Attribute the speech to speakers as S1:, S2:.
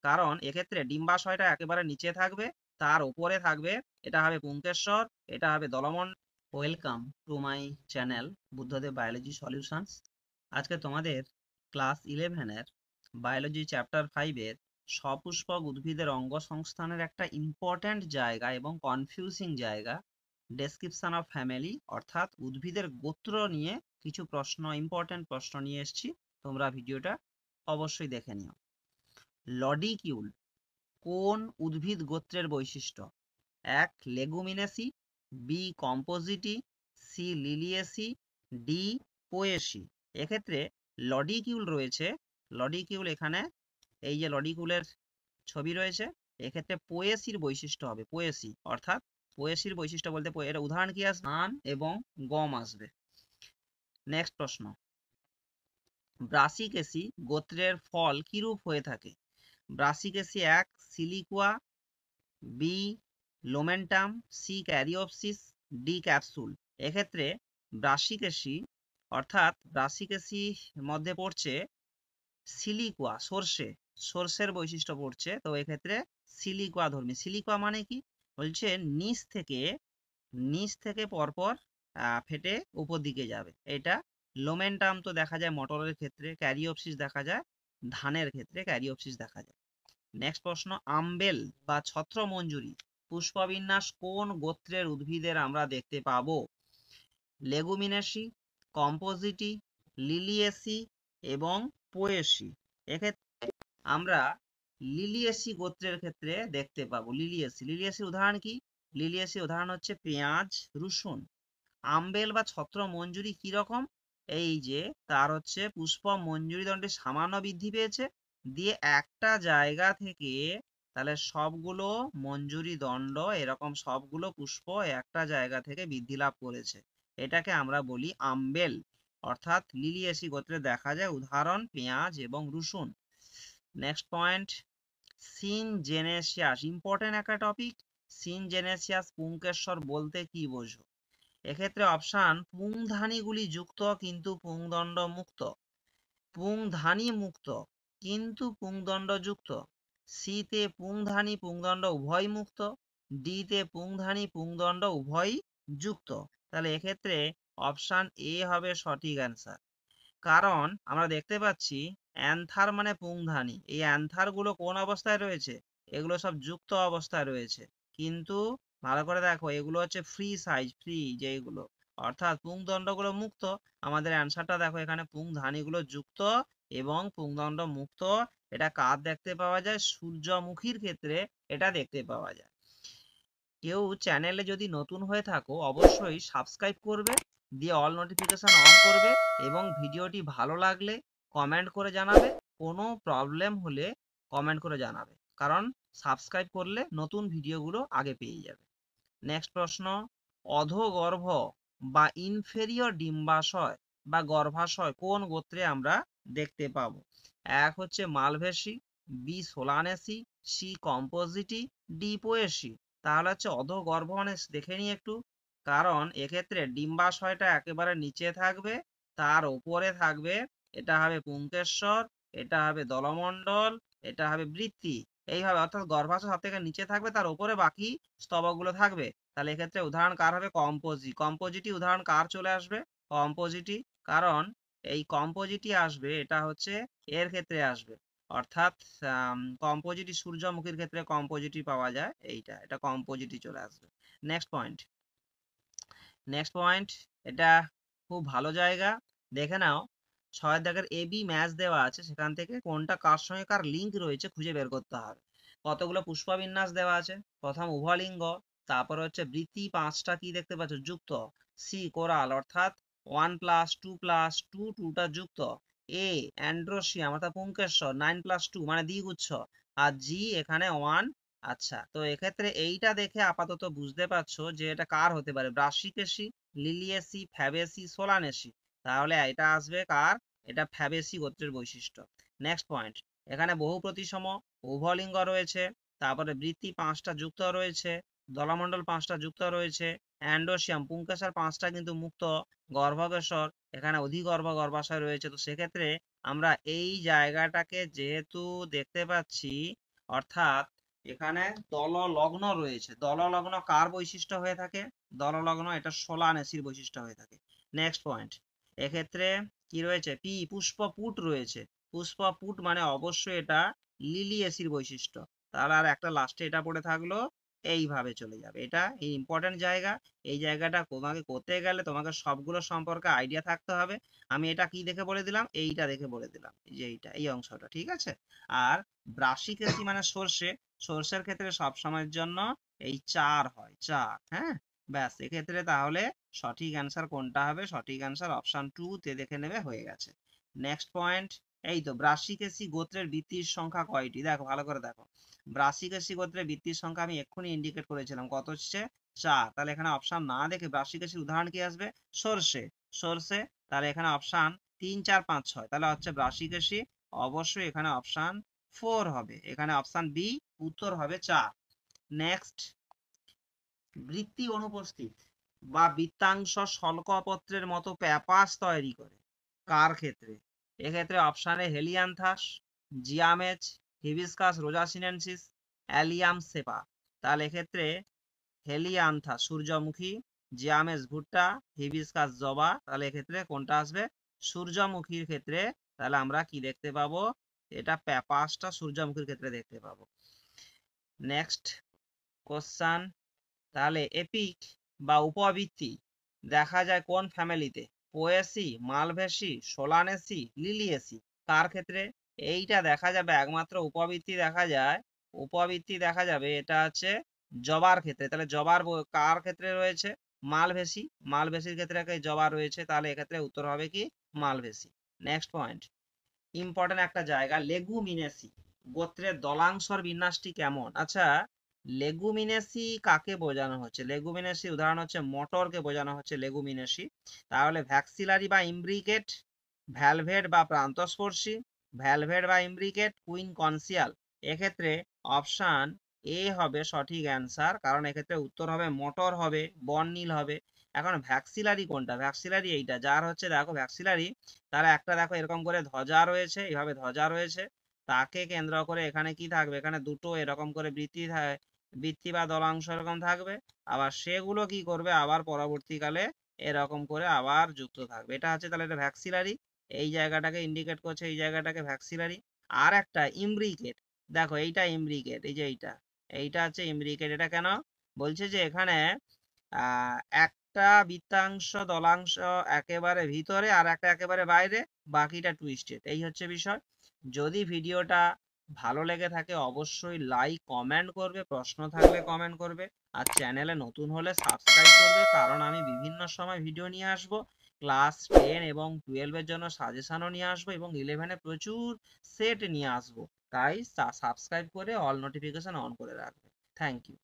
S1: কারণ এক্ষেত্রে ডিম্বাশয়টা একেবারে নিচে থাকবে, তার উপরে থাকবে, এটা হবে পুংকেশ্বর, এটা হবে দলমন্ডল। Welcome to my channel Buddhadeb biology solutions. আজকে তোমাদের ক্লাস 11-এর বায়োলজি চ্যাপ্টার 5-এর সপুষ্পক উদ্ভিদের অঙ্গ সংস্থানের একটা ইম্পর্ট্যান্ট জায়গা এবং কনফিউজিং জায়গা, ডেসক্রিপশন অফ ফ্যামিলি অর্থাৎ উদ্ভিদের গোত্র নিয়ে কিছু প্রশ্ন, ইম্পর্ট্যান্ট প্রশ্ন নিয়ে এসেছি। তোমরা ভিডিওটা অবশ্যই দেখে নিও। লডিকিউল কোন উদ্ভিদ গোত্রের বৈশিষ্ট্য? এক লেগুমিনেসি, বি কম্পোজিটি, সি লিলিয়েসি, ডি পোয়েসি। এক্ষেত্রে লডিকিউল রয়েছে, লডিকিউল এখানে এই যে লডিকিউলের ছবি রয়েছে, এক্ষেত্রে পোয়েসির বৈশিষ্ট্য হবে পোয়েসি, অর্থাৎ পোয়েসির বৈশিষ্ট্য বলতে এর উদাহরণ কি আসবে? ধান এবং গম আসবে। নেক্সট প্রশ্ন, ব্রাসিকেসি গোত্রের ফল কিরূপ হয়ে থাকে? ব্রাসিকেসি এক সিলিকুয়া, বি লোমেন্টাম, সি ক্যারিওপসিস, ডি ক্যাপসুল। এক্ষেত্রে ব্রাসিকেসি অর্থাৎ ব্রাসিকেসি মধ্যে পড়ছে সিলিকুয়া, সর্ষের বৈশিষ্ট্য পড়ছে, তো এক্ষেত্রে সিলিকুয়া ধর্মী। সিলিকুয়া মানে কি বলছে? নিচ থেকে পরপর ফেটে উপর দিকে যাবে, এটা। লোমেন্টাম তো দেখা যায় মটরের ক্ষেত্রে, ক্যারিওপসিস দেখা যায় ধানের ক্ষেত্রে, ক্যারিওপসিস দেখা যায়। নেক্সট প্রশ্ন, আম্বেল বা ছত্রমঞ্জুরি পুষ্পবিন্যাস কোন গোত্রের উদ্ভিদের আমরা দেখতে পাবো? লেগুমিনেসি, কম্পোজিটি, লিলিয়েসি এবং পোয়েসি। এক্ষেত্রে আমরা লিলিয়েসি গোত্রের ক্ষেত্রে দেখতে পাবো। লিলিয়েসির উদাহরণ কি? লিলিয়েসির উদাহরণ হচ্ছে পেঁয়াজ, রসুন। আম্বেল বা ছত্রমঞ্জুরি কি রকম? এই যে তার হচ্ছে পুষ্প মঞ্জুরি দণ্ডে সামান্য বৃদ্ধি পেয়েছে, দিয়ে একটা জায়গা থেকে তাহলে সবগুলো মঞ্জুরি দণ্ড এরকম সবগুলো পুষ্প একটা জায়গা থেকে বৃদ্ধি লাভ করেছে, এটাকে আমরা বলি আম্বেল। অর্থাৎ লিলিয়েসি গোত্রে দেখা যায়, উদাহরণ পেঁয়াজ এবং রসুন। নেক্সট পয়েন্ট, সিনজেনেসিয়াস, ইম্পর্টেন্ট একটা টপিক। সিনজেনেসিয়াস পুংকেশ্বর বলতে কি বোঝো? এক্ষেত্রে অপশান, পুংধানীগুলি যুক্ত কিন্তু পুংদণ্ড মুক্ত, পুংধানী মুক্ত কিন্তু পুংদণ্ড যুক্ত, সি তে পুংধানী পুংদণ্ড উভয় মুক্ত, ডি তে পুংধানী পুংদণ্ড উভয় যুক্ত। তাহলে এক্ষেত্রে অপশান এ হবে সঠিক অ্যান্সার। কারণ আমরা দেখতে পাচ্ছি অ্যান্থার মানে পুংধানী, এই অ্যান্থার গুলো কোন অবস্থায় রয়েছে? এগুলো সব যুক্ত অবস্থায় রয়েছে, কিন্তু ভালো করে দেখো এগুলো হচ্ছে ফ্রি সাইজ, ফ্রি যেগুলো, অর্থাৎ পুংদণ্ড গুলো মুক্ত। আমাদের অ্যান্সারটা দেখো এখানে পুংধানী গুলো যুক্ত এবং পুংদণ্ড মুক্ত। এটা কার দেখতে পাওয়া যায়? সূর্যমুখীর ক্ষেত্রে এটা দেখতে পাওয়া যায়। কেউ চ্যানেলে যদি নতুন হয়ে থাকো অবশ্যই সাবস্ক্রাইব করবে, দিয়ে অল নোটিফিকেশন অন করবে, এবং ভিডিওটি ভালো লাগলে কমেন্ট করে জানাবে, কোনো প্রবলেম হলে কমেন্ট করে জানাবে, কারণ সাবস্ক্রাইব করলে নতুন ভিডিওগুলো আগে পেয়ে যাবে। নেক্সট প্রশ্ন, অধোগর্ভ বা ইনফেরিয়র ডিম্বাশয় বা গর্ভাশয় কোন গোত্রে আমরা দেখতে পাবো? এক হচ্ছে মালভেসি, বি সোলানেসি, সি কম্পোজিটি, ডি পোয়েসি। তাহলে হচ্ছে অধোগর্ভ মানে দেখে নিই একটু। কারণ এক্ষেত্রে ডিম্বাশয়টা একেবারে নিচে থাকবে, তার উপরে থাকবে, এটা হবে পুংকেশ্বর, এটা হবে দলমণ্ডল, এটা হবে বৃত্তি। এইভাবে অর্থাৎ গর্ভাশয় সব থেকে নিচে থাকবে, তার উপরে বাকি স্তবকগুলো থাকবে। তাহলে এক্ষেত্রে উদাহরণ কার হবে? কম্পোজিটি উদাহরণ কার চলে আসবে? কম্পোজিটি। কারণ এই কম্পোজিটি আসবে, এটা হচ্ছে এর ক্ষেত্রে আসবে, অর্থাৎ কম্পোজিটি সূর্যমুখীর ক্ষেত্রে কম্পোজিটি পাওয়া যায়, এটা কম্পোজিটি চলে আসবে। নেক্সট পয়েন্ট, এটা খুব ভালো জায়গা, দেখে নাও। 6 দাগের এ বি ম্যাচ দেওয়া আছে, সেখান থেকে কোনটা কার সঙ্গে কার লিঙ্ক রয়েছে খুঁজে বের করতে হবে। কতগুলো পুষ্পবিন্যাস দেওয়া আছে, প্রথম উভলিঙ্গ, তারপর হচ্ছে বৃত্তি 5টা কি দেখতে পাচ্ছ যুক্ত, সি কোরাল অর্থাৎ 1+2+2, 2টা যুক্ত, এ অ্যান্ড্রোসিয়াম অর্থাৎ পুংকেশ্বর 9+2 মানে দ্বিগুচ্ছ, আর জি এখানে 1। আচ্ছা, তো এক্ষেত্রে এইটা দেখে আপাতত বুঝতে পারছো যে এটা কার হতে পারে? ব্রাসিকেসি, লিলিয়েসি, ফ্যাবেসি, সোলানেসি। তাহলে এটা আসবে কার? এটা ফ্যাবেসি গোত্রের বৈশিষ্ট্য। নেক্সট পয়েন্ট, এখানে বহু প্রতিসম, উভলিঙ্গ রয়েছে, তারপরে বৃত্তি 5টা যুক্ত রয়েছে, দলমণ্ডল 5টা যুক্ত রয়েছে, অ্যান্ডোসিয়াম পুংকেশ্বর 5টা কিন্তু মুক্ত, গর্ভকেশ্বর এখানে অধিগর্ভ গর্ভাশয় রয়েছে। তো সেক্ষেত্রে আমরা এই জায়গাটাকে যেহেতু দেখতে পাচ্ছি অর্থাৎ এখানে দললগ্ন রয়েছে। দললগ্ন কার বৈশিষ্ট্য হয়ে থাকে? দললগ্ন এটা সোলানেসির বৈশিষ্ট্য হয়ে থাকে। নেক্সট পয়েন্ট, এক্ষেত্রে কি রয়েছে? পি পুষ্পপুট রয়েছে। পুষ্পপুট মানে অবশ্যই এটা লিলিয়েসির বৈশিষ্ট্য। তাহলে আর একটা লাস্টে এটা পড়ে থাকলো, এইভাবে চলে যাবে। এটা এই ইম্পর্টেন্ট জায়গা। এই জায়গাটা তোমাকে করতে গেলে তোমাকে সবগুলো সম্পর্কে আইডিয়া থাকতে হবে। আমি এটা কি দেখে বলে দিলাম? এইটা দেখে বলে দিলাম, এই যে এইটা, এই অংশটা, ঠিক আছে? আর ব্রাসিকেসি মানে সর্ষে, সর্ষের ক্ষেত্রে সব সময়ের জন্য এই 4 হয়, 4। হ্যাঁ, ব্যাস, এক্ষেত্রে তাহলে সঠিক অ্যান্সার কোনটা হবে? সঠিক অ্যান্সার অপশন 2 তে দেখে নেবে, হয়ে গেছে। নেক্সট পয়েন্ট, এই তো ব্রাসিকেসি গোত্রের বৃত্তির সংখ্যা কয়টি? দেখো ভালো করে দেখো, ব্রাসিকেসি গোত্রের বৃত্তির সংখ্যা আমি এক্ষুনি ইন্ডিকেট করেছিলাম, কত হচ্ছে? 4। তাহলে এখানে অপশন না দেখে ব্রাসিকেসির উদাহরণ কি আসবে? সর্ষে, সর্ষে। তাহলে এখানে অপশন 3, 4, 5, 6, তাহলে হচ্ছে ব্রাসিকেসি। অবশ্যই এখানে অপশন 4 হবে, এখানে অপশন বি উত্তর হবে 4। নেক্সট, বৃত্তি অনুপস্থিত বা বৃত্তাংশ শল্কপত্রের মতো প্যাপাস তৈরি করে কার ক্ষেত্রে? এক্ষেত্রে অপশানে হেলিয়ান্থাস, জিয়ামেচ, হিবিস্কাস রোজাসিনেনসিস, অ্যালিয়াম সেপা। তাহলে এক্ষেত্রে হেলিয়ান্থাস সূর্যমুখী, জিয়ামেচ ভুট্টা, হিবিস্কাস জবা। তাহলে এক্ষেত্রে কোনটা আসবে? সূর্যমুখীর ক্ষেত্রে তাহলে আমরা কি দেখতে পাবো? এটা প্যাপাসটা সূর্যমুখীর ক্ষেত্রে দেখতে পাবো। নেক্সট কোশ্চান, তাহলে এপিক বা উপবৃত্তি দেখা যায় কোন ফ্যামিলিতে? পোয়েসি, মালভেসি, সোলানেসি, লিলিয়েসি। কার ক্ষেত্রে? এইটা দেখা যাবে একমাত্র উপবৃত্তি দেখা যায়, উপবৃত্তি দেখা যাবে এটা হচ্ছে জবার ক্ষেত্রে। তাহলে জবার কার ক্ষেত্রে রয়েছে? মালভেসি, মালভেসির ক্ষেত্রে জবা রয়েছে। তাহলে এক্ষেত্রে উত্তর হবে কি? মালভেসি। নেক্সট পয়েন্ট, ইম্পর্টেন্ট একটা জায়গা, লেগুমিনেসি গোত্রের দলাংশর বিন্যাসটি কেমন? আচ্ছা, লেগুমিনেসি কাকে বোঝানো হচ্ছে? লেগুমিনেসি উদাহরণ হচ্ছে মটরকে বোঝানো হচ্ছে লেগুমিনেসি। তাহলে ভ্যাক্সিলারি বা ইমব্রিকেট, ভ্যালভেট বা প্রান্তস্পর্শী, ভ্যালভেট বা ইমব্রিকেট, কুইন কনসিয়াল। এক্ষেত্রে অপশান এ হবে সঠিক অ্যান্সার, কারণ এক্ষেত্রে উত্তর হবে মটর হবে, বর্ণিল হবে। এখন ভ্যাক্সিলারি কোনটা? ভ্যাক্সিলারি এইটা, যার হচ্ছে দেখো ভ্যাক্সিলারি, তার একটা দেখো এরকম করে ধ্বজা রয়েছে, এইভাবে ধ্বজা রয়েছে, তাকে কেন্দ্র করে এখানে কি থাকবে? এখানে দুটো এরকম করে বৃত্তি বা দলাংশ এরকম থাকবে। আবার সেগুলো কি করবে? আবার পরবর্তীকালে এরকম করে আবার যুক্ত থাকবে। এটা হচ্ছে তাহলে এটা ভ্যাক্সিলারি, এই জায়গাটাকে ইন্ডিকেট করছে, এই জায়গাটাকে ভ্যাক্সিলারি। আর একটা ইমব্রিকেট, দেখো এইটা ইমব্রিকেট, এই যে এইটা, এইটা হচ্ছে ইমব্রিকেট। এটা কেন বলছে? যে এখানে একটা বৃত্তাংশ দলাংশ একেবারে ভিতরে আর একটা একেবারে বাইরে, বাকিটা টুইস্টেড, এই হচ্ছে বিষয়। যদি ভিডিওটা ভালো লেগে থাকে অবশ্যই লাইক কমেন্ট করবে, প্রশ্ন থাকলে কমেন্ট করবে, আর চ্যানেলে নতুন হলে সাবস্ক্রাইব করবে, কারণ আমি বিভিন্ন সময় ভিডিও নিয়ে আসব। ক্লাস 10 এবং 12 এর জন্য সাজেশনও নিয়ে আসবো, এবং 11-এ প্রচুর সেট নিয়ে আসবো। তাই সাবস্ক্রাইব করে অল নোটিফিকেশন অন করে রাখবে। Thank you.